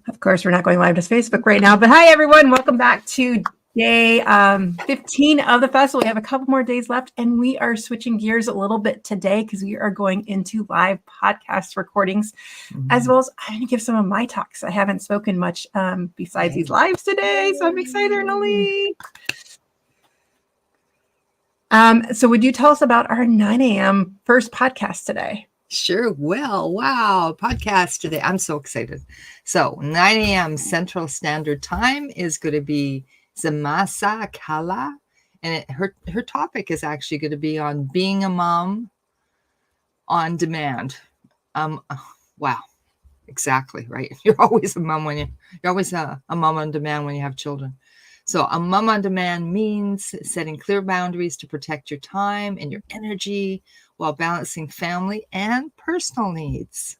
Of course, we're not going live to Facebook right now, but hi, everyone. Welcome back to day 15 of the festival. We have a couple more days left, and we are switching gears a little bit today because we are going into live podcast recordings, as well as I'm going to give some of my talks. I haven't spoken much besides these lives today, so I'm excited, Emily. So would you tell us about our 9 a.m. first podcast today? Sure will. Wow. Podcast today. I'm so excited. So 9 a.m. Central Standard Time is going to be Zimasa Kala. And her topic is actually going to be on being a mom on demand. Wow. Exactly. Right. You're always a mom you're always a mom on demand when you have children. So a mom on demand means setting clear boundaries to protect your time and your energy while balancing family and personal needs.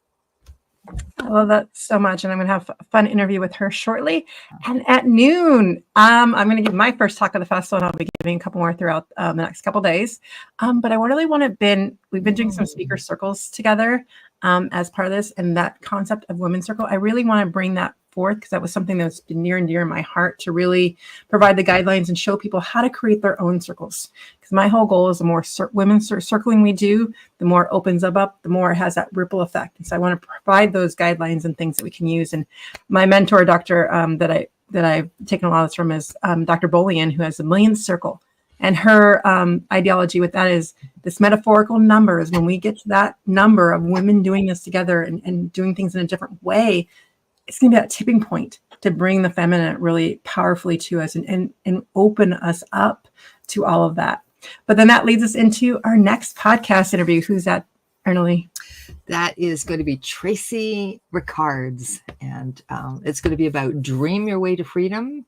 I love that so much. And I'm going to have a fun interview with her shortly. And at noon, I'm going to give my first talk of the festival, and I'll be giving a couple more throughout the next couple days. But I we've been doing some speaker circles together as part of this, and that concept of women's circle, I really want to bring that forth because that was something that's been near and dear in my heart to really provide the guidelines and show people how to create their own circles. Because my whole goal is the more women's circling we do, the more it opens up, the more it has that ripple effect. And so I want to provide those guidelines and things that we can use. And my mentor, doctor, that I've taken a lot of this from is Dr. Bolian, who has the millionth circle. And her ideology with that is this metaphorical number is when we get to that number of women doing this together and doing things in a different way, it's going to be that tipping point to bring the feminine really powerfully to us and open us up to all of that. But then that leads us into our next podcast interview. Who's that, Arnolie? That is going to be Tracy Rickards. And it's going to be about dream your way to freedom.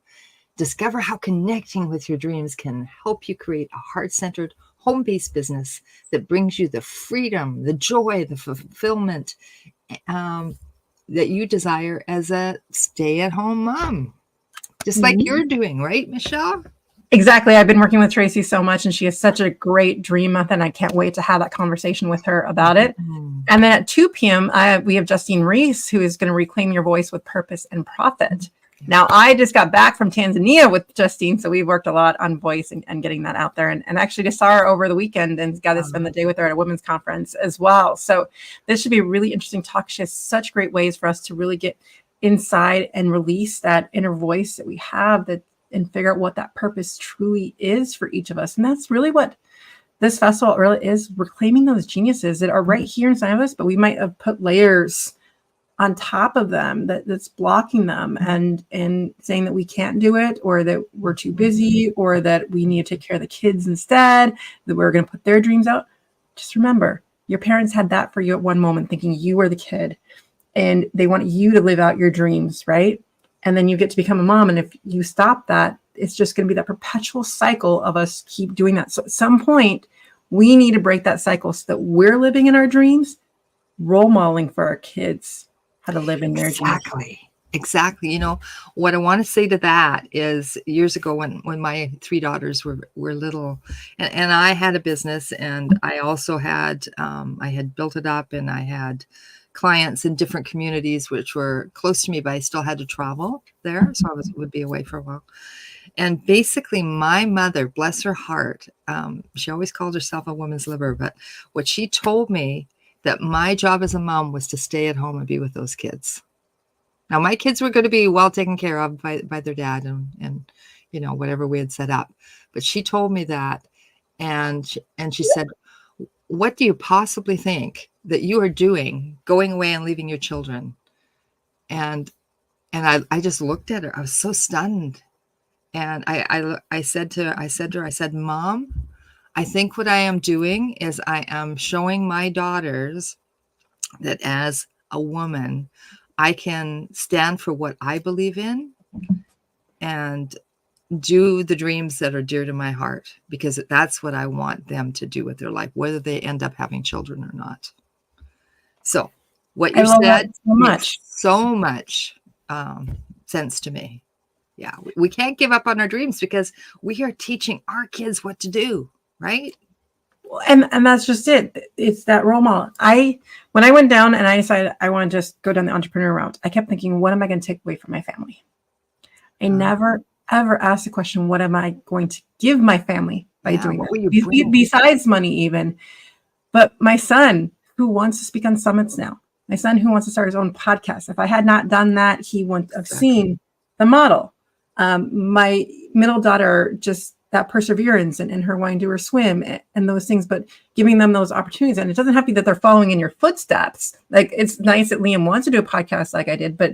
Discover how connecting with your dreams can help you create a heart-centered, home-based business that brings you the freedom, the joy, the fulfillment that you desire as a stay-at-home mom. Just like you're doing, right, Michelle? Exactly. I've been working with Tracy so much, and she has such a great dream method, and I can't wait to have that conversation with her about it. And then at 2 p.m., we have Justine Reiss, who is going to reclaim your voice with purpose and profit. Now, I just got back from Tanzania with Justine, so we've worked a lot on voice and getting that out there. And actually just saw her over the weekend and got to spend the day with her at a women's conference as well. So this should be a really interesting talk. She has such great ways for us to really get inside and release that inner voice that we have and figure out what that purpose truly is for each of us. And that's really what this festival really is, reclaiming those geniuses that are right here inside of us, but we might have put layers on top of them that's blocking them and saying that we can't do it, or that we're too busy, or that we need to take care of the kids instead, that we're going to put their dreams out. Just remember, your parents had that for you at one moment, thinking you were the kid, and they want you to live out your dreams, right? And then you get to become a mom. And if you stop that, it's just going to be that perpetual cycle of us keep doing that. So at some point, we need to break that cycle so that we're living in our dreams, role modeling for our kids how to live in their dreams. Exactly. You know, what I want to say to that is years ago when my 3 daughters were little, and I had a business, and I also had, I had built it up, and I had clients in different communities which were close to me, but I still had to travel there. So I would be away for a while. And basically my mother, bless her heart, she always called herself a woman's liver, but what she told me, that my job as a mom was to stay at home and be with those kids. Now, my kids were going to be well taken care of by their dad and you know, whatever we had set up. But she told me that, and she said, what do you possibly think that you are doing, going away and leaving your children? And I just looked at her. I was so stunned. And I said to her, Mom, I think what I am doing is I am showing my daughters that as a woman, I can stand for what I believe in and do the dreams that are dear to my heart, because that's what I want them to do with their life, whether they end up having children or not. So what you said makes so much sense to me. Yeah, we can't give up on our dreams because we are teaching our kids what to do, right? And that's just it. It's that role model. When I went down and I decided I want to just go down the entrepreneur route, I kept thinking, what am I going to take away from my family? I never ever asked the question, what am I going to give my family by doing what will that? you bring? Besides money, even. But my son, who wants to speak on summits now, my son who wants to start his own podcast, if I had not done that, he wouldn't have seen the model. My middle daughter, just that perseverance and her wanting to do her swim and those things, but giving them those opportunities. And it doesn't have to be that they're following in your footsteps. Like, it's nice that Liam wants to do a podcast like I did, but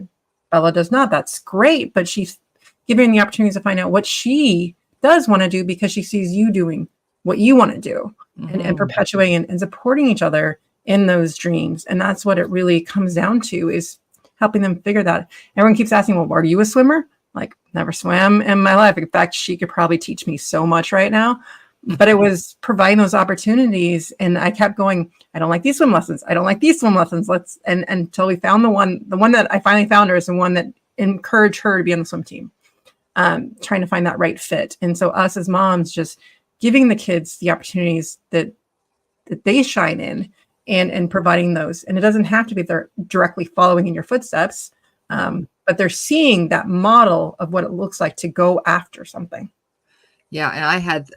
Bella does not. That's great. But she's giving the opportunities to find out what she does want to do because she sees you doing what you want to do, and perpetuating and supporting each other in those dreams. And that's what it really comes down to, is helping them figure that. Everyone keeps asking, well, are you a swimmer? Like, never swam in my life. In fact, she could probably teach me so much right now, but it was providing those opportunities. And I kept going, I don't like these swim lessons. I don't like these swim lessons. And until we found the one that I finally found her is the one that encouraged her to be on the swim team, trying to find that right fit. And so us as moms, just giving the kids the opportunities that they shine in, and providing those. And it doesn't have to be they're directly following in your footsteps, but they're seeing that model of what it looks like to go after something. Yeah, and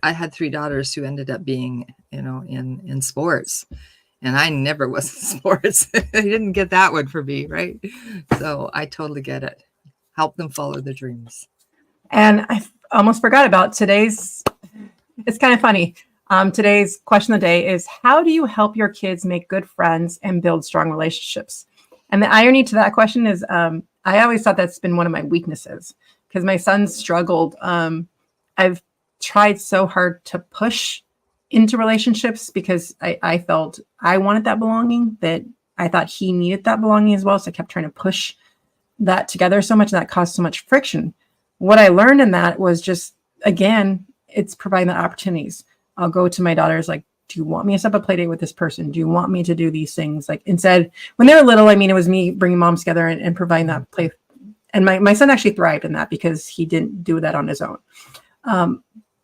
I had three daughters who ended up being, in sports, and I never was in sports. I didn't get that one for me, right? So I totally get it. Help them follow their dreams. And I almost forgot about today's. It's kind of funny. Today's question of the day is, how do you help your kids make good friends and build strong relationships? And the irony to that question is, I always thought that's been one of my weaknesses, because my son struggled. I've tried so hard to push into relationships because I felt I wanted that belonging, that I thought he needed that belonging as well. So I kept trying to push that together so much, and that caused so much friction. What I learned in that was just, again, it's providing the opportunities. I'll go to my daughters, like, do you want me to set up a play date with this person? Do you want me to do these things? Like, instead, when they were little, it was me bringing moms together and providing that play. And my son actually thrived in that because he didn't do that on his own.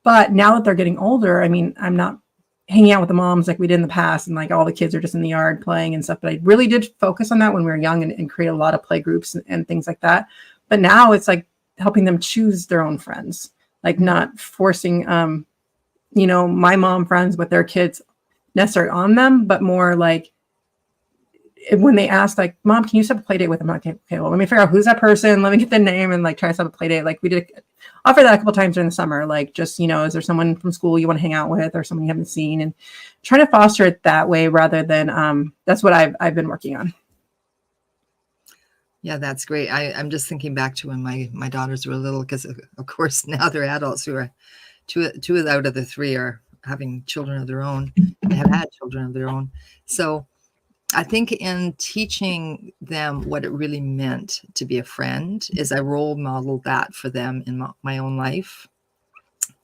But now that they're getting older, I'm not hanging out with the moms like we did in the past, and like all the kids are just in the yard playing and stuff. But I really did focus on that when we were young, and create a lot of play groups and things like that. But now it's like helping them choose their own friends, like not forcing, my mom friends with their kids necessarily on them, but more like when they ask, like, Mom, can you set up a play date with them? Okay, well, let me figure out who's that person. Let me get the name and like try to set up a play date. Like, we did offer that a couple times during the summer. Like, just, is there someone from school you want to hang out with, or someone you haven't seen, and trying to foster it that way rather than, that's what I've been working on. Yeah, that's great. I'm just thinking back to when my daughters were little, because of course now they're adults who are two out of the three are having children of their own and have had children of their own. So I think in teaching them what it really meant to be a friend is I role modeled that for them in my own life.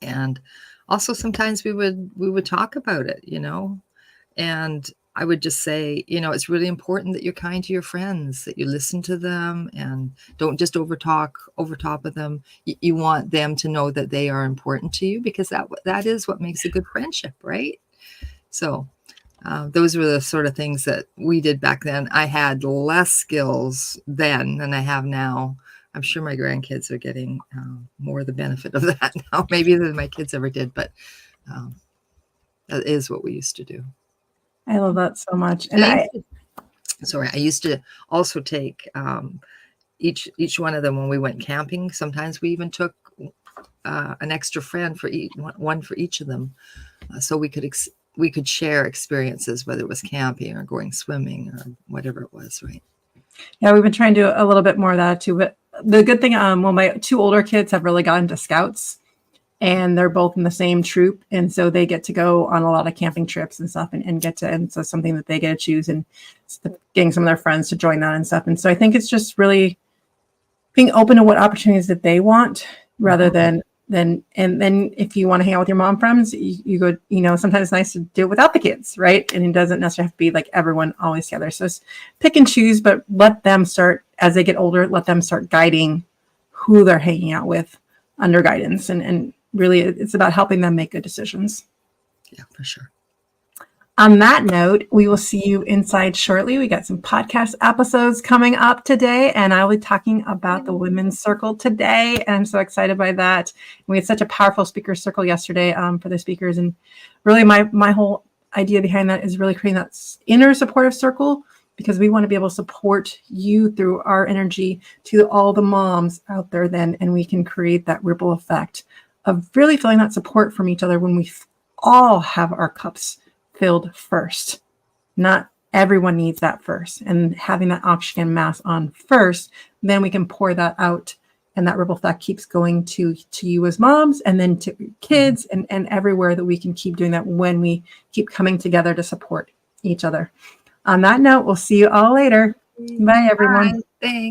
And also sometimes we would talk about it, and I would just say, it's really important that you're kind to your friends, that you listen to them and don't just over top of them. You want them to know that they are important to you, because that is what makes a good friendship, right? So those were the sort of things that we did back then. I had less skills then than I have now. I'm sure my grandkids are getting more of the benefit of that now, maybe than my kids ever did, but that is what we used to do. I love that so much. And I used to also take each one of them when we went camping. Sometimes we even took an extra friend for one for each of them, so we could share experiences, whether it was camping or going swimming or whatever it was, right? Yeah, we've been trying to do a little bit more of that too. But the good thing, my two older kids have really gotten to scouts, and they're both in the same troop, and so they get to go on a lot of camping trips and stuff, and so something that they get to choose, and getting some of their friends to join that and stuff. And so I think it's just really being open to what opportunities that they want, rather than and then if you want to hang out with your mom friends, you go, sometimes it's nice to do it without the kids, right? And it doesn't necessarily have to be like everyone always together. So it's pick and choose, but let them start, as they get older, let them start guiding who they're hanging out with under guidance. And really it's about helping them make good decisions. Yeah, for sure. On that note, we will see you inside shortly. We got some podcast episodes coming up today, and I'll be talking about the Women's Circle today. And I'm so excited by that. We had such a powerful speaker circle yesterday for the speakers. And really my whole idea behind that is really creating that inner supportive circle, because we want to be able to support you through our energy to all the moms out there then. And we can create that ripple effect of really feeling that support from each other when we all have our cups filled first. Not everyone needs that first, and having that oxygen mask on first, then we can pour that out, and that ripple effect keeps going to you as moms, and then to kids, and everywhere that we can keep doing that when we keep coming together to support each other. On that note, we'll see you all later. Bye, everyone. Bye. Thanks.